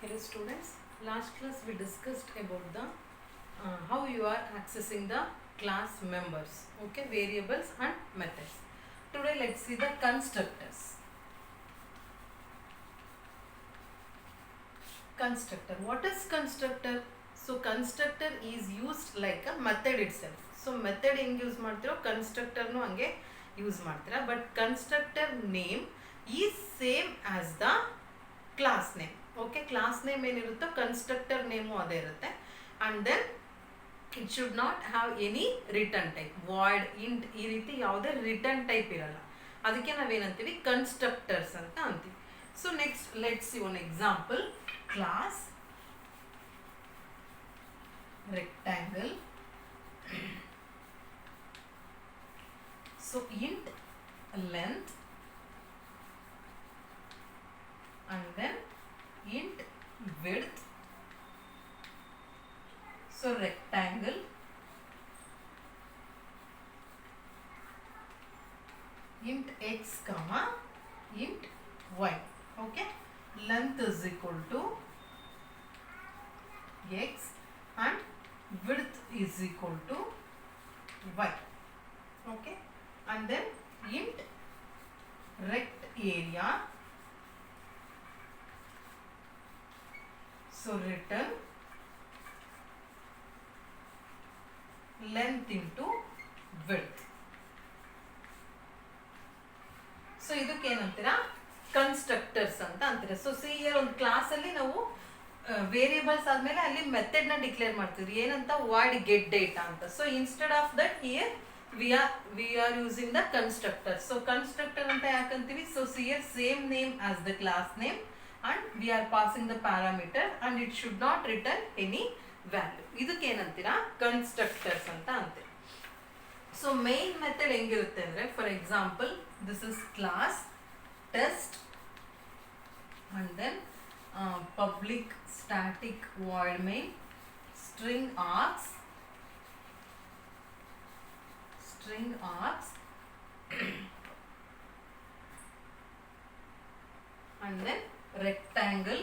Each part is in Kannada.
Hello students, last class we discussed about the how you are accessing the class members, okay, variables and methods. Today let's see the constructors. Constructor, what is constructor? So constructor is used like a method itself. So method ಹೆಂಗೆ ಯೂಸ್ ಮಾಡ್ತಿರೋ ಕನ್ಸ್ಟ್ರಕ್ಟರ್ನು ಹಂಗೆ ಯೂಸ್ ಮಾಡ್ತೀರಾ, but constructor name is same as the class name. Okay, class name ಏನಿರುತ್ತೋ ಕನ್ಸ್ಟ್ರಕ್ಟರ್ ನೇಮು ಅದೇ ಇರುತ್ತೆ. And then it should not have any return type, void, int, ಈ ರೀತಿ ಯಾವುದೇ ರಿಟರ್ನ್ ಟೈಪ್ ಇರಲ್ಲ. ಅದಕ್ಕೆ ನಾವೇನಂತೀವಿ ಕನ್ಸ್ಟ್ರಕ್ಟರ್ಸ್ ಅಂತ ಅಂತೀವಿ. So next let's see one example. Class rectangle, so int length and then int width, so rectangle int x comma int y. Okay, length is equal to x and width is equal to y. Okay, and then int rect area, so return length into width. So ಇದಕ್ಕೆ ಏನಂತೀರಾ ಕನ್ಸ್ಟ್ರಕ್ಟರ್ಸ್ ಅಂತ ಅಂತೀರಾ. ಸೊ ಸಿ ಇಯರ್ ಒಂದು ಕ್ಲಾಸಲ್ಲಿ ನಾವು ವೇರಿಯೇಬಲ್ಸ್ ಆದಮೇಲೆ ಅಲ್ಲಿ ಮೆಥಡ್ನ ಡಿಕ್ಲೇರ್ ಮಾಡ್ತಿದ್ವಿ, ಏನಂತ ವಾಯ್ಡ್ ಗೆಟ್ ಡೇಟಾ ಅಂತ. So instead of that here we are using the constructor. So constructor ಅಂತ ಯಾಕಂತೀವಿ? So here same name as the class name and we are passing the parameter and it should not return any value. ಇದಕ್ಕೆ ಏನಂತೀರಾ ಕನ್ಸ್ಟ್ರಕ್ಟರ್ಸ್ ಅಂತ ಅಂತೀವಿ. ಸೊ ಮೇನ್ ಮೆಥಡ್ ಹೆಂಗಿರುತ್ತೆ ಅಂದರೆ, for example this is class test and then public static void main string args and then rectangle.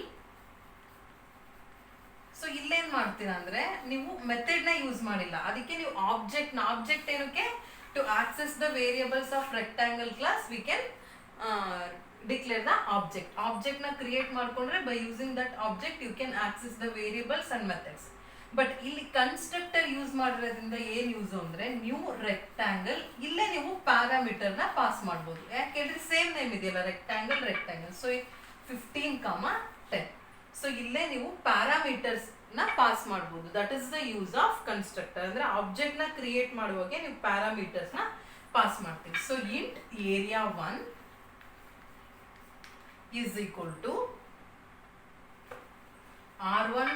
So ಇಲ್ಲೇನ್ ಮಾಡ್ತೀರಾ ಅಂದ್ರೆ, ನೀವು ಮೆಥಡ್ ನ ಯೂಸ್ ಮಾಡಿಲ್ಲ, ಅದಕ್ಕೆ ನೀವು ಆಬ್ಜೆಕ್ಟ್ ಏನಕ್ಕೆ, to access the variables of rectangle class we can declare the object ನ ಕ್ರಿಯೇಟ್ ಮಾಡ್ಕೊಂಡ್ರೆ by using that object you can access the variables and methods. But ಇಲ್ಲಿ ಕನ್ಸ್ಟ್ರಕ್ಟರ್ ಯೂಸ್ ಮಾಡಿರೋದ್ರಿಂದ ಏನ್ ಯೂಸ್ ಅಂದ್ರೆ, ನ್ಯೂ ರೆಕ್ಟಾಂಗಲ್, ಇಲ್ಲೇ ನೀವು ಪ್ಯಾರಾಮೀಟರ್ ನ ಪಾಸ್ ಮಾಡ್ಬೋದು. ಯಾಕೆಂದ್ರೆ ಸೇಮ್ ನೇಮ್ ಇದೆಯಲ್ಲ, ರೆಕ್ಟಾಂಗಲ್. ಸೊ 15,10. ಸೊ ಇಲ್ಲೇ ನೀವು ಪ್ಯಾರಾಮೀಟರ್ಸ್ ನ ಪಾಸ್ ಮಾಡ್ಬೋದು. That is the use of constructor. ಅಂದ್ರೆ ಆಬ್ಜೆಕ್ಟ್ ನ ಕ್ರಿಯೇಟ್ ಮಾಡುವಾಗ ನೀವು ಪ್ಯಾರಾಮೀಟರ್ಸ್ ನ ಪಾಸ್ ಮಾಡ್ತೀವಿ. So int area 1 is equal to r1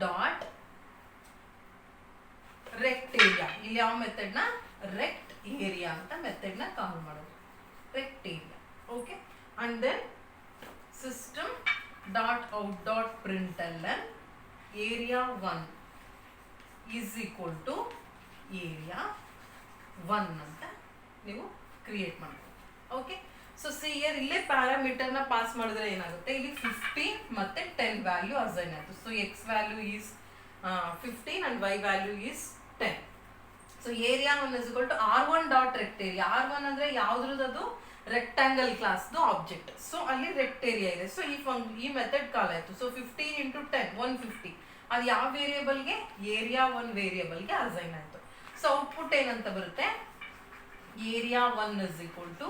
dot rect area. ಇಲ್ಲಿ ಯಾವ ಮೆಥಡ್ ನ, rect area ಅಂತ ಮೆಥಡ್ ನ ಕಾಲ್ ಮಾಡೋದು, rect area. Okay, and then system dot out dot println area 1 is equal to area 1 ಅಂತ ನೀವು ಕ್ರಿಯೇಟ್ ಮಾಡ್ಬೋದು. ಓಕೆ, ಸೊ ಸಿ ಇಯರ್ ಇಲ್ಲೇ ಪ್ಯಾರಾಮೀಟರ್ ನ ಪಾಸ್ ಮಾಡಿದ್ರೆ ಏನಾಗುತ್ತೆ, ಇಲ್ಲಿ 15 ಮತ್ತೆ 10 ವ್ಯಾಲ್ಯೂ ಅಸೈನ್ ಆಯ್ತು. So x value is 15 and y value is 10. So area 1 is equal to r1 dot rect area. r1 ಅಂದ್ರೆ ಯಾವ್ದ್ರದ್ದು, ರೆಕ್ಟಾಂಗಲ್ ಕ್ಲಾಸ್ದು ಆಬ್ಜೆಕ್ಟ್. ಸೊ ಅಲ್ಲಿ ರೆಕ್ಟ್ ಏರಿಯಾ ಇದೆ. ಸೊ ಈ ಮೆಥಡ್ ಕಾಲ್ ಆಯ್ತು. So 15 into 10 150. ಅದು ಯಾವ ವೇರಿಯೇಬಲ್ಗೆ, ಏರಿಯಾ 1 ವೇರಿಯೇಬಲ್ಗೆ ಅಸೈನ್ ಆಯ್ತು. ಸೊ ಔಟ್ಪುಟ್ ಏನಂತ ಬರುತ್ತೆ, ಏರಿಯಾ 1 ಇಸ್ ಈಕ್ವಲ್ ಟು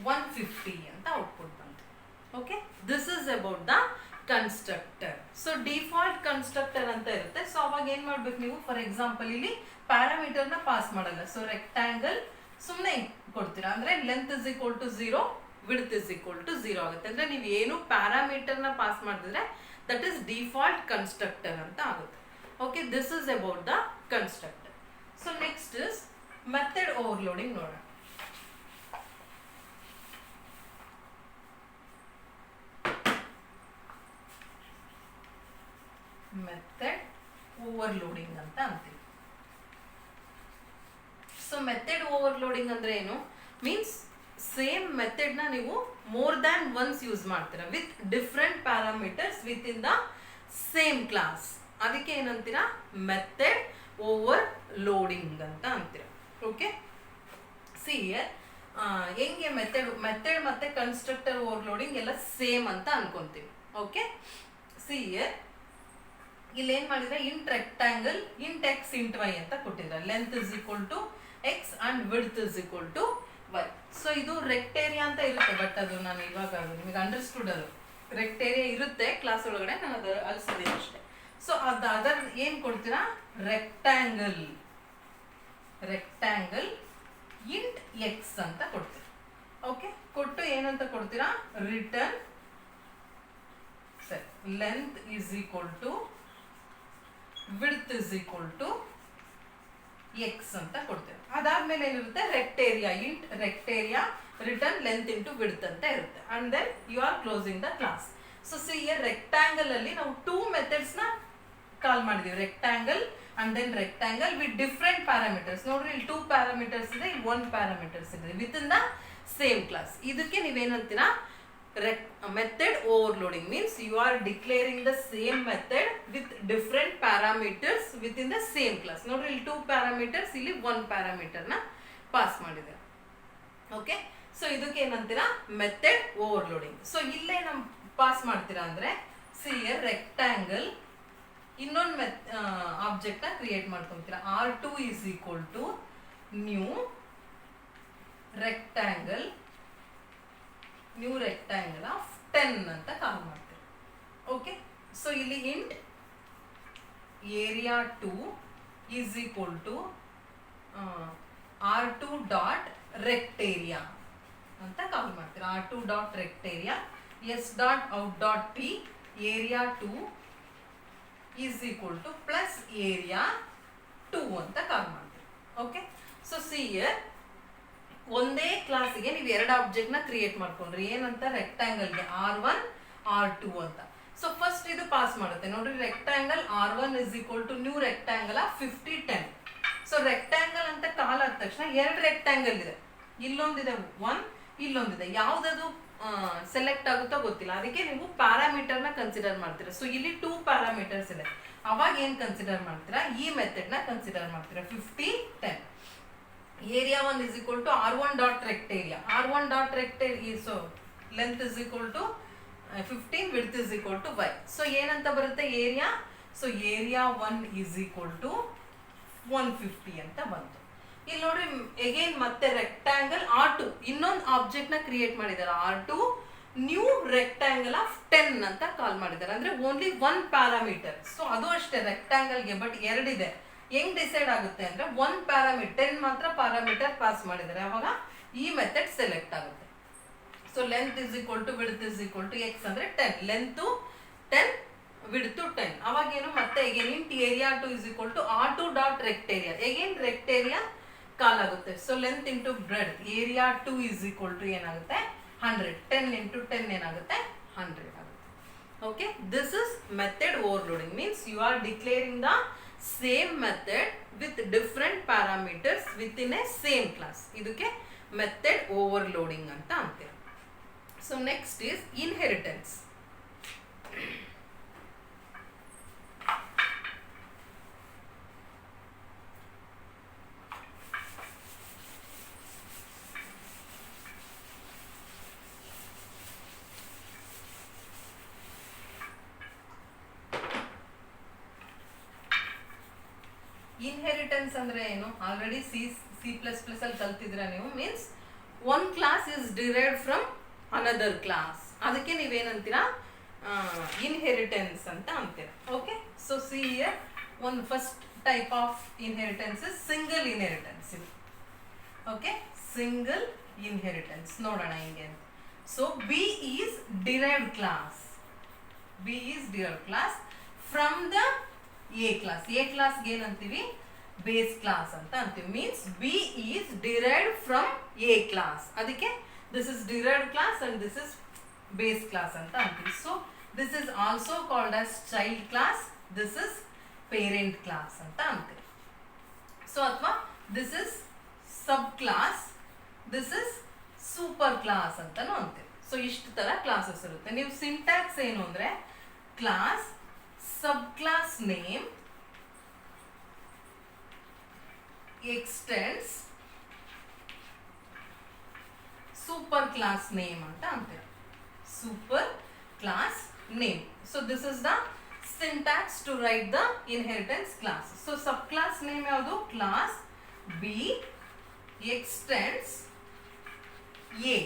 150 ಅಂತ ಔಟ್ಪುಟ್ ಬಂತು. Okay, this is about the constructor. So default constructor ಅಂತ ಇರುತ್ತೆ. ಸೊ ಅವಾಗ ಏನ್ ಮಾಡ್ಬೇಕು ನೀವು, ಫಾರ್ ಎಕ್ಸಾಂಪಲ್ ಇಲ್ಲಿ ಪ್ಯಾರಾಮೀಟರ್ ನ ಪಾಸ್ ಮಾಡಲ್ಲ. ಸೊ ರೆಕ್ಟಾಂಗಲ್ ಸುಮ್ಮನೆ ಕೊಡ್ತೀರಾ, ಅಂದ್ರೆ length is equal to 0, width is equal to 0 ಆಗುತ್ತೆ. ಅಂದ್ರೆ ನೀವು ಏನು ಪ್ಯಾರಾಮೀಟರ್ ನ ಪಾಸ್ ಮಾಡಿದ್ರೆ ದಟ್ ಇಸ್ ಡಿಫಾಲ್ಟ್ ಕನ್ಸ್ಟ್ರಕ್ಟರ್ ಅಂತ ಆಗುತ್ತೆ. Okay, this is about the constructor. So next is method overloading ನೋಡೋಣ. ಮೆಥಡ್ ಓವರ್ಲೋಡಿಂಗ್ ಅಂತ ಅಂತೀವಿ. ಸೊ ಮೆಥಡ್ ಓವರ್ಲೋಡಿಂಗ್ ಅಂದ್ರೆ ಏನು, ಮೀನ್ಸ್ ಸೇಮ್ ಮೆಥಡ್ ನ ನೀವು ಮೋರ್ ದ್ಯಾನ್ ಒನ್ಸ್ ಯೂಸ್ ಮಾಡ್ತೀರಾ with different parameters with in the same class. ಅದಕ್ಕೆ ಏನಂತೀರಾ, ಮೆಥಡ್ ಓವರ್ ಲೋಡಿಂಗ್ ಅಂತ ಅಂತೀರ. ಓಕೆ, ಸಿ ಹೆಂಗೆ ಮೆಥಡ್ ಮತ್ತೆ ಕನ್ಸ್ಟ್ರಕ್ಟರ್ ಓವರ್ಲೋಡಿಂಗ್ ಎಲ್ಲ ಸೇಮ್ ಅಂತ ಅನ್ಕೊಂತೀವಿ. ಓಕೆ, ಸಿ ಇಲ್ಲಿ ಏನ್ ಮಾಡಿದ್ರೆ, int rectangle int X int y ಅಂತ ಕೊಟ್ಟಿದ್ದಾರೆ. Length is equal to x and width is equal to y. So ಇದು ರೆಕ್ಟೇರಿಯಾ ಅಂತ ಇರುತ್ತೆ, ಬಟ್ ಅದು ನಾನು ಇವಾಗ ನಿಮಗೆ ಅಂಡರ್ಸ್ಟುಡ್, ಅದು ರೆಕ್ಟೇರಿಯಾ ಇರುತ್ತೆ ಕ್ಲಾಸ್ ಒಳಗಡೆ, ನಾನು ಅದು ಅಳಿಸಿದ್ದೀನಿ ಅಷ್ಟೇ. ಸೊ ಅದರ ಏನ್ ಕೊಡ್ತೀರಾ, ರೆಕ್ಟಾಂಗಲ್ ಇಂಟ್ ಎಕ್ಸ್ ಅಂತ ಕೊಡ್ತೀರಾ. ಓಕೆ, ಕೊಟ್ಟು ಏನಂತ ಕೊಡ್ತೀರಾ, return length is equal to width is equal to X ಅಂತ ಕೊಡ್ತೀರಾ. ಅದಾದ್ಮೇಲೆ ಏನಿರುತ್ತೆ, int rect area return length into width ಅಂತ ಇರುತ್ತೆ. And then you are closing the class. So see rectangle ಅಲ್ಲಿ ನಾವು 2 ಮೆಥಡ್ಸ್ ನ ಕಾಲ್ ಮಾಡಿದೀವಿ, rectangle and then rectangle with different parameters. ನೋಡ್ರಿ, ಇಲ್ಲಿ 2 ಪ್ಯಾರಾಮೀಟರ್ಸ್ ಇದೆ, 1 ಪ್ಯಾರಾಮೀಟರ್ಸ್ ಇದೆ with in the same class. ಇದಕ್ಕೆ ನೀವೇನಂತೀರಾ, method overloading. Means you are declaring the same method with different parameters with in the same class. ನೋಡ್ರಿ, ಇಲ್ಲಿ 2 ಪ್ಯಾರಾಮೀಟರ್ಸ್, ಇಲ್ಲಿ 1 ಪ್ಯಾರಾಮೀಟರ್ ನ ಪಾಸ್ ಮಾಡಿದೆ. ಓಕೆ, ಸೊ ಇದಕ್ಕೆ ಏನಂತೀರಾ, ಮೆಥಡ್ ಓವರ್ಲೋಡಿಂಗ್. ಸೊ ಇಲ್ಲೇ ನಮ್ ಪಾಸ್ ಮಾಡ್ತೀರಾ ಅಂದ್ರೆ, ಸಿ ರೆಕ್ಟಾಂಗಲ್ ಇನ್ನೊಂದು ಆಬ್ಜೆಕ್ಟ್ ನ ಕ್ರಿಯೇಟ್ ಮಾಡ್ಕೊಂತೀರಾ. R2 is equal to new rectangle of 10 ಅಂತ ಕಾಲ್ ಮಾಡ್ತೀರಾ. ಓಕೆ, ಸೊ ಇಲ್ಲಿ int area 2 is equal to R2 dot rect area ಅಂತ ಕಾಲ್ ಮಾಡ್ತೀರಾ. R2 dot rect area S dot out dot P area 2 is equal to plus area 2 ಅಂತ ಕಾಲ್ ಮಾಡ್ತೀವಿ. ಓಕೆ, ಸೊ ಸಿ ಒಂದೇ ಕ್ಲಾಸಿಗೆ ನೀವು 2 ಆಬ್ಜೆಕ್ಟ್ ನ ಕ್ರಿಯೇಟ್ ಮಾಡ್ಕೊಂಡ್ರಿ. ಏನಂತ, ರೆಕ್ಟಾಂಗಲ್ಗೆ R1 R2 ಅಂತ. ಸೊ ಫಸ್ಟ್ ಇದು ಪಾಸ್ ಮಾಡುತ್ತೆ. ನೋಡ್ರಿ, rectangle R1 is equal to new rectangle 50 10. So rectangle ಅಂತ ಕಾಲ್ ಆದ ತಕ್ಷಣ 2 ರೆಕ್ಟಾಂಗಲ್ ಇದೆ, ಇಲ್ಲೊಂದಿದೆ 1, ಇಲ್ಲೊಂದಿದೆ. ಯಾವ್ದದು ಸೆಲೆಕ್ಟ್ ಆಗುತ್ತೋ ಗೊತ್ತಿಲ್ಲ, ಅದಕ್ಕೆ ನೀವು ಪ್ಯಾರಾಮೀಟರ್ ನ ಕನ್ಸಿಡರ್ ಮಾಡ್ತೀರಾ. ಸೊ ಇಲ್ಲಿ 2 ಪ್ಯಾರಾಮೀಟರ್ಸ್ ಇದೆ, ಅವಾಗ ಏನ್ ಕನ್ಸಿಡರ್ ಮಾಡ್ತೀರಾ, ಈ ಮೆಥಡ್ ನ ಕನ್ಸಿಡರ್ ಮಾಡ್ತೀರಾ. 50 10 area 1 is equal to R1 dot rectarea. R1 dot rectarea, so length is equal to 15, width is equal to y. So ಏನಂತ ಬರುತ್ತೆ area, so area 1 is equal to 150 ಅಂತ ಬಂತು. ಇಲ್ಲಿ ನೋಡ್ರಿ, ಅಗೇನ್ ಮತ್ತೆ ರೆಕ್ಟಾಂಗಲ್ R2 ಇನ್ನೊಂದು ಆಬ್ಜೆಕ್ಟ್ ನ ಕ್ರಿಯೇಟ್ ಮಾಡಿದ್ದಾರೆ. R2 ನ್ಯೂ ರೆಕ್ಟಾಂಗಲ್ ಆಫ್ 10 ಅಂತ ಕಾಲ್ ಮಾಡಿದ್ದಾರೆ. ಅಂದ್ರೆ ಓನ್ಲಿ 1 ಪ್ಯಾರಾಮೀಟರ್. ಸೊ ಅದು ಅಷ್ಟೇ ರೆಕ್ಟಾಂಗಲ್ಗೆ, ಬಟ್ 2 ಇದೆ. ಹೆಂಗ್ ಡಿಸೈಡ್ ಆಗುತ್ತೆ ಅಂದ್ರೆ, 1 ಪ್ಯಾರಾಮೀಟರ್ 10 ಮಾತ್ರ ಪ್ಯಾರಾಮೀಟರ್ ಪಾಸ್ ಮಾಡಿದ್ದಾರೆ, ಅವಾಗ ಈ ಮೆಥಡ್ ಸೆಲೆಕ್ಟ್ ಆಗುತ್ತೆ. So length is equal to width is equal to X ಅಂದ್ರೆ 10, ಲೆಂತ್ 10 ವಿಡ್ತ್ 10. ಅವಾಗ ಏನು, ಮತ್ತೆ again int area 2 is equal to R2 dot rect area, again rect area call ಆಗುತ್ತೆ. So length into breadth area 2 is equal to ಏನಾಗುತ್ತೆ 100, 10 ಇಂಟು 10 ಏನಾಗುತ್ತೆ 100 ಆಗುತ್ತೆ. Okay, this is method overloading. Means you are declaring the same method with different parameters with in a same class. ಇದಕ್ಕೆ ಮೆಥಡ್ ಓವರ್ಲೋಡಿಂಗ್ ಅಂತ ಅಂತೀರ. So next is inheritance. Inheritance ಅಂದ್ರೆ ಏನು, ಆಲ್ರೆಡಿ ಸಿ ಪ್ಲಸ್ ಪ್ಲಸ್ ಅಲ್ಲಿ ಕಲ್ತಿದ್ರ ನೀವು. Means one class is derived from another class, ಅದಕ್ಕೆ ನೀವೇನಂತೀರಾ, ಇನ್ಹೆರಿಟೆನ್ಸ್ ಅಂತ ಅಂತೀರಾ. Okay, so see here one first type of inheritance is single inheritance. Okay, single inheritance ನೋಡೋಣ ಹಿಂಗೆ. So B is derived class. B is derived class from the A class. A class ಗೆ ಏನಂತೀವಿ, base class ಅಂತ ಅಂತೀವಿ. Means B is derived from A class. ಅದಕ್ಕೆ this is derived class and this is base class ಅಂತ ಅಂತೀವಿ. So this is also called as child class. This is parent class ಅಂತ ಅಂತೀವಿ. So ಅಥವಾ this is sub class, this is super class ಅಂತಾನು ಅಂತೀವಿ. ಸೊ ಇಷ್ಟು ತರ ಕ್ಲಾಸಸ್ ಇರುತ್ತೆ. ನೀವು ಸಿಂಟ್ಯಾಕ್ಸ್ ಏನು ಅಂದ್ರೆ, class subclass name extends super class name anta anತೀರ super class name. So this is the syntax to write the inheritance class. So subclass name ಯಾವುದು? class B extends A.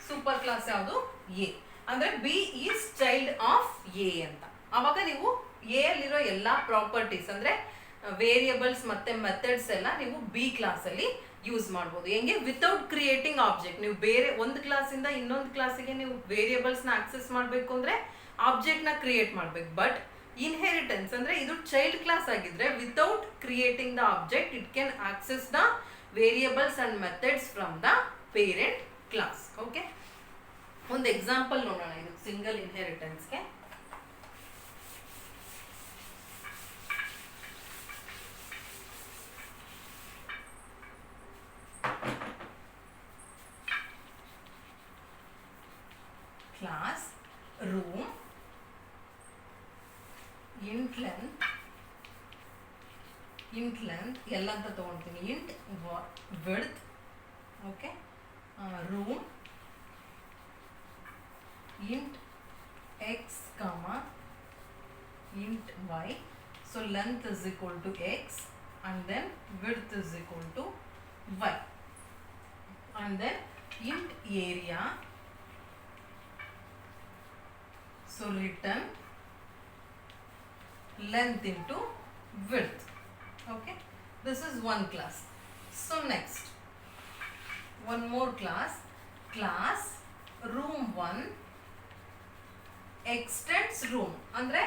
super class ಯಾವುದು? A. ಅಂದ್ರೆ B is child of A ಅಂತ. ಆವಾಗ ನೀವು A ಅಲ್ಲಿರೋ ಎಲ್ಲಾ ಪ್ರಾಪರ್ಟೀಸ್ ಅಂದ್ರೆ ವೇರಿಯಬಲ್ಸ್ ಮತ್ತೆ ಮೆಥಡ್ಸ್ ಎಲ್ಲ ನೀವು ಬಿ ಕ್ಲಾಸ್ ಅಲ್ಲಿ ಯೂಸ್ ಮಾಡ್ಬೋದು. ಹೆಂಗೆ? Without creating object. ನೀವು ಬೇರೆ ಒಂದು ಕ್ಲಾಸಿಂದ ಇನ್ನೊಂದು ಕ್ಲಾಸಿಗೆ ನೀವು ವೇರಿಯಬಲ್ಸ್ ನ ಆಕ್ಸೆಸ್ ಮಾಡಬೇಕು ಅಂದ್ರೆ ಆಬ್ಜೆಕ್ಟ್ ನ ಕ್ರಿಯೇಟ್ ಮಾಡ್ಬೇಕು. ಬಟ್ ಇನ್ಹೆರಿಟೆನ್ಸ್ ಅಂದ್ರೆ ಇದು ಚೈಲ್ಡ್ ಕ್ಲಾಸ್ ಆಗಿದ್ರೆ without creating the object it can access the variables and methods from the parent class. Okay, ಒಂದು ಎಕ್ಸಾಂಪಲ್ ನೋಡೋಣ ಇದು single ಇನ್ಹೆರಿಟೆನ್ಸ್ಗೆ. class room int length ಎಲ್ಲ ಅಂತ ತಗೊಳ್ತೀನಿ. int width, okay, room int x comma int y. So length is equal to x and then width is equal to y, and then int area. So return length into width. Okay, this is one class. So next one more class, class room 1 extends room. ಅಂದ್ರೆ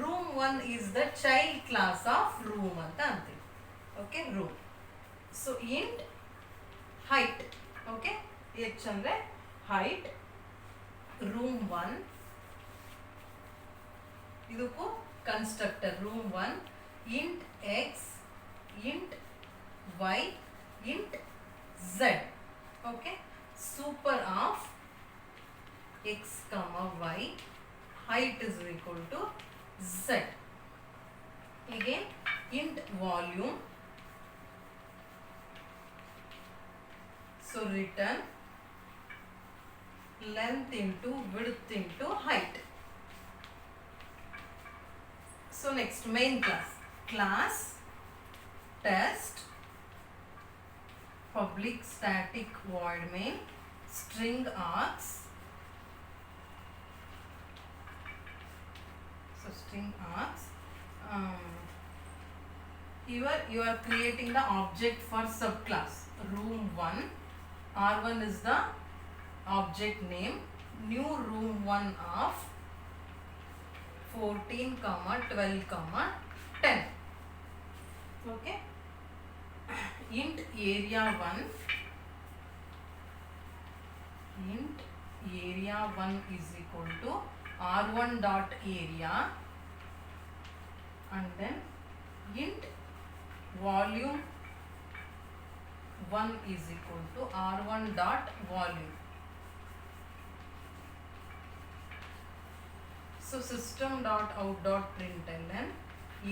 room 1 is the child class of room ಅಂತ ಅಂತೀವಿ. Okay, room. So int height, okay, h ಅಂದ್ರೆ height, room 1 ಇದಕ್ಕೂ constructor room 1 int x int y int z. okay, super of x comma y height is equal to z. Again int volume. So return length into width into height. So next main class, class test public static void main string args. So string args. Here you are creating the object for subclass room 1. R1 is the object name. New room 1 of 14, 12, 10. Okay. Int area 1. Int area 1 is equal to R1 dot area, and then int volume 1 is equal to R1 dot volume. So system dot out dot println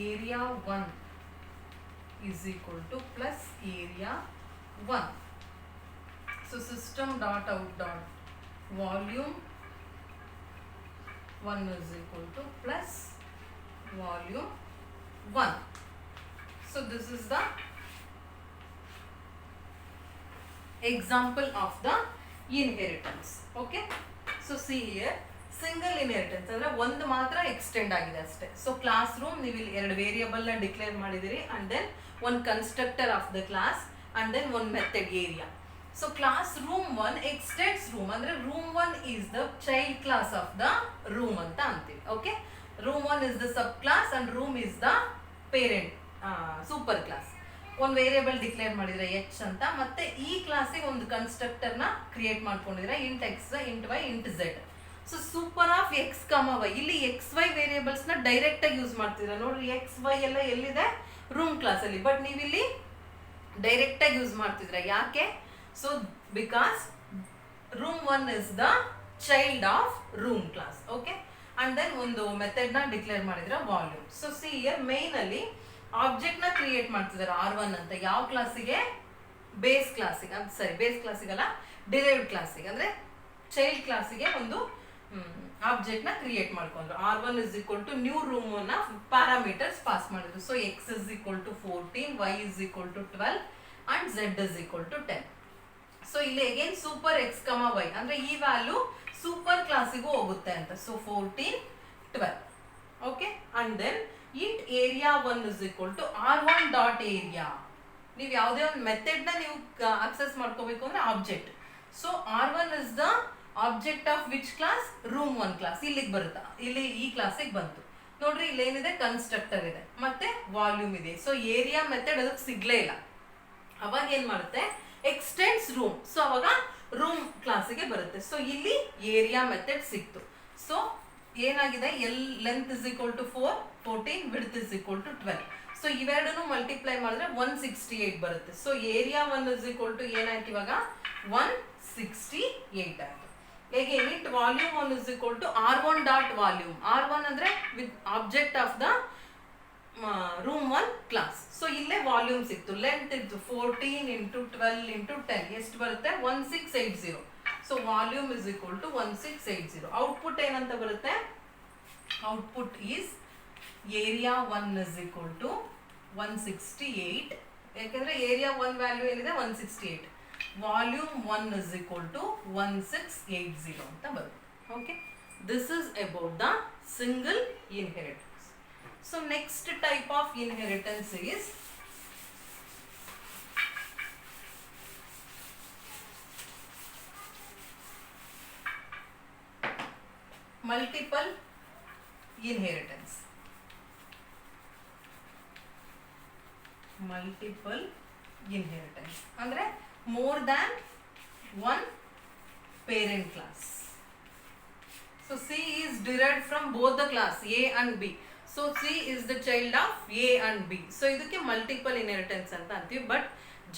area 1 is equal to plus area 1. So system dot out dot volume 1 is equal to plus volume 1. So this is the example of the inheritance. Okay, so see here single inheritance ಅಂದ್ರೆ ಒಂದು ಮಾತ್ರ ಎಕ್ಸ್ಟೆಂಡ್ ಆಗಿದೆ ಅಷ್ಟೇ. ಸೊ ಕ್ಲಾಸ್ ರೂಮ್ ನೀವು ಇಲ್ಲಿ ಎರಡು ವೇರಿಯಬಲ್ ನ ಡಿಕ್ಲೇರ್ ಮಾಡಿದಿರಿ, and then one constructor of the class, and then one method area. So class room 1 extends room ಅಂದ್ರೆ room 1 is the child class of the room ಅಂತ ಅಂತೀವಿ. Okay, room 1 is the sub class and room is the parent super class. ಒಂದು ವೇರಿಯಬಲ್ ಡಿಕ್ಲೇರ್ ಮಾಡಿದ್ರೆ ಎಚ್ ಅಂತ, ಮತ್ತೆ ಈ ಕ್ಲಾಸಿಗೆ ಒಂದು ಕನ್ಸ್ಟ್ರಕ್ಟರ್ ನ ಕ್ರಿಯೇಟ್ ಮಾಡ್ಕೊಂಡಿದ್ರೆ int X int Y int Z. So super of X ಕಮ ವೈ, ಇಲ್ಲಿ ಎಕ್ಸ್ ವೈ ವೇರಿಯೇಬಲ್ಸ್ ನ ಡೈರೆಕ್ಟ್ ಆಗಿ ಯೂಸ್ ಮಾಡ್ತೀರಾ ನೋಡ್ರಿ. ಎಕ್ಸ್ ವೈ ಎಲ್ಲ ಎಲ್ಲಿದೆ? ರೂಮ್ ಕ್ಲಾಸ್ ಅಲ್ಲಿ. ಬಟ್ ನೀವು ಇಲ್ಲಿ ಡೈರೆಕ್ಟ್ ಆಗಿ ಯೂಸ್ ಮಾಡ್ತಿದ್ರ. ಯಾಕೆ? So because room 1 is the child of room class. Okay, and then ಒಂದು ಮೆಥಡ್ ನ ಡಿಕ್ಲೇರ್ ಮಾಡಿದ್ರೆ volume. So see here main ಅಲ್ಲಿ ಆಬ್ಜೆಕ್ಟ್ ನ ಕ್ರಿಯೇಟ್ ಮಾಡ್ತಿದ್ದಾರೆ R1 ಅಂತ. ಯಾವ ಕ್ಲಾಸಿಗೆ? ಬೇಸ್ ಕ್ಲಾಸಿಗೆ. ಅದು ಸರಿ, ಬೇಸ್ ಕ್ಲಾಸಿಗಲ್ಲ, ಡಿರೈವ್ಡ್ ಕ್ಲಾಸಿಗೆ ಅಂದ್ರೆ ಚೈಲ್ಡ್ ಕ್ಲಾಸಿಗೆ ಒಂದು ಆಬ್ಜೆಕ್ಟ್ ನ ಕ್ರಿಯೇಟ್ ಮಾಡ್ಕೊಂಡ್ರು. R1 is equal to new room ನ ಪ್ಯಾರಾಮೀಟರ್ಸ್ ಪಾಸ್ ಮಾಡಿದ್ರು. So x is equal to 14, y is equal to 12 and z is equal to 10. So ಇಲ್ಲಿ ಅಗೇನ್ ಸೂಪರ್ x, y ಅಂದ್ರೆ ಈ ವ್ಯಾಲ್ಯೂ ಸೂಪರ್ ಕ್ಲಾಸಿಗೂ ಹೋಗುತ್ತೆ ಅಂತ. So 14, 12. Okay, and then int area 1 is equal to R1 dot area. ನೀವು ಯಾವುದೇ ಒಂದು ಮೆಥಡ್ ನ ನೀವು ಆಕ್ಸೆಸ್ ಮಾಡ್ಕೋಬೇಕು ಅಂದ್ರೆ object. So R1 is the object of which class? Room 1 class. ಇಲ್ಲಿಗೆ ಬರುತ್ತಾ? ಇಲ್ಲಿ ಈ ಕ್ಲಾಸಿಗೆ ಬಂತು ನೋಡ್ರಿ. ಇಲ್ಲಿ ಏನಿದೆ? ಕನ್ಸ್ಟ್ರಕ್ಟರ್ ಇದೆ ಮತ್ತೆ ವಾಲ್ಯೂಮ್ ಇದೆ. ಸೊ ಏರಿಯಾ ಮೆಥಡ್ ಅದಕ್ಕೆ ಸಿಗ್ಲೇ ಇಲ್ಲ. ಅವಾಗ ಏನ್ ಮಾಡುತ್ತೆ? Extends room. ಸೊ ಅವಾಗ ರೂಮ್ ಕ್ಲಾಸಿಗೆ ಬರುತ್ತೆ. ಸೊ ಇಲ್ಲಿ ಏರಿಯಾ ಮೆಥಡ್ ಸಿಕ್ತು. ಸೊ ಏನಾಗಿದೆ? Length is equal to 4, 14, width is equal to 12. So ಇವೆರಡನ್ನು ಮಲ್ಟಿಪ್ಲೈ ಮಾಡಿದ್ರೆ 168 ಬರುತ್ತೆ. So area 1 is equal to ಏನಾಯ್ತು ಇವಾಗ? 168 ಆಯ್ತು. Again, it volume 1 is equal to R1 dot volume. R1 ಅಂದ್ರೆ with object of the room 1 class. So ಇಲ್ಲೇ ವಾಲ್ಯೂಮ್ ಸಿಕ್ತು. ಲೆಂತ್ ಇತ್ತು 14 into 12 into 10 ಎಷ್ಟು ಬರುತ್ತೆ? 1680. So volume is equal to 1680. Output ಏನಂತ ಬರುತ್ತೆ? Output is area 1 is equal to 168. ಯಾಕಂದ್ರೆ ಏರಿಯಾ 1 ವ್ಯಾಲ್ಯೂ ಏನಿದೆ? 168. ವಾಲ್ಯೂಮ್ 1 is equal to 1680 ಅಂತ ಬರುತ್ತೆ. Okay, this is about the single inheritance. So next type of inheritance is multiple inheritance. Multiple inheritance ಅಂದ್ರೆ more than one parent class. So C is derived from both the class A and B. So C is the child of A and B. So idukke multiple inheritance anta antivi. But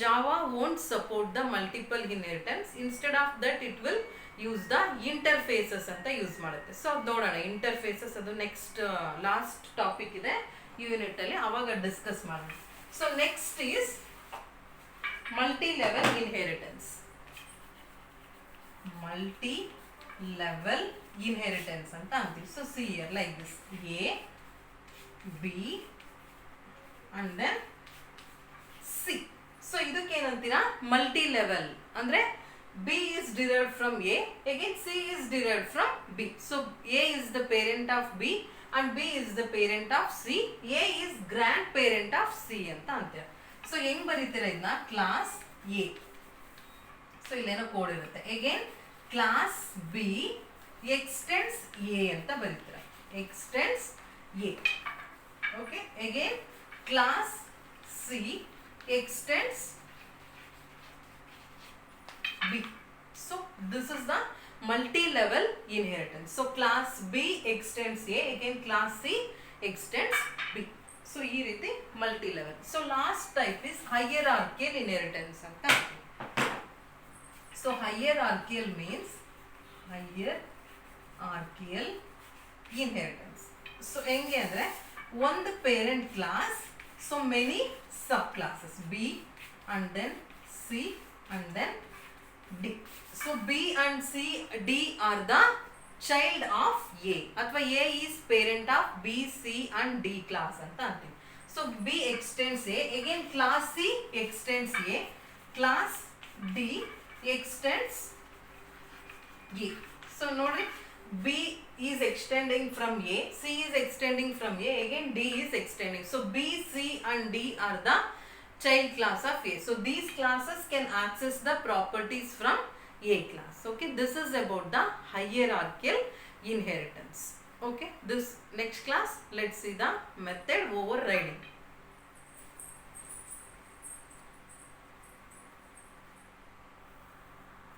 Java won't support the multiple inheritance. Instead of that it will use the interfaces anta use ಮಾಡುತ್ತೆ. So ನೋಡೋಣ interfaces, ಅದು next last topic ಇದೆ ಯೂನಿಟ್ ಅಲ್ಲಿ, ಅವಾಗ ಡಿಸ್ಕಸ್ ಮಾಡೋಣ. So next is multi-level inheritance. Multi-level inheritance ಅಂತ ಅಂತೀವಿ. So see here like this, A, B and then C. So ಇದಕ್ಕೆ ಏನಂತೀರಾ? multi-level ಅಂದ್ರೆ B is derived from A, again C is derived from B. So A is the parent of B and B is the parent of C. A is grandparent of C ಅಂತ ಅಂತೀರಾ. ಸೊ ಹೆಂಗ್ ಬರೀತೀರ ಇದನ್ನ? Class A. ಸೊ ಇಲ್ಲೇನೋ ಕೋಡ್ ಇರುತ್ತೆ. Again class B extends A ಅಂತ ಬರೀತೀರ. Extends A. Okay, again class C extends B. So this is the multi-level inheritance. So class B extends A, again class C extends B. So ಈ ರೀತಿ multi level. So last type is hierarchical inheritance ಅಂತ. So hierarchical means hierarchical inheritance. ಸೊ ಹೆಂಗೆ ಅಂದ್ರೆ ಒಂದು parent class, so many sub classes B and then C and then D. So B and C D are the child of A ಅಥವಾ A is parent of B, C and D class ಅಂತ ಅಂತೀವಿ. So B extends A, again class C extends A, class D extends A. So ನೋಡ್ರಿ, B is extending from A, C is extending from A, again D is extending. So B, C and D are the child class of A. So these classes can access the properties from A class. Okay, this is about the hierarchical inheritance. Okay, this next class let's see the method overriding.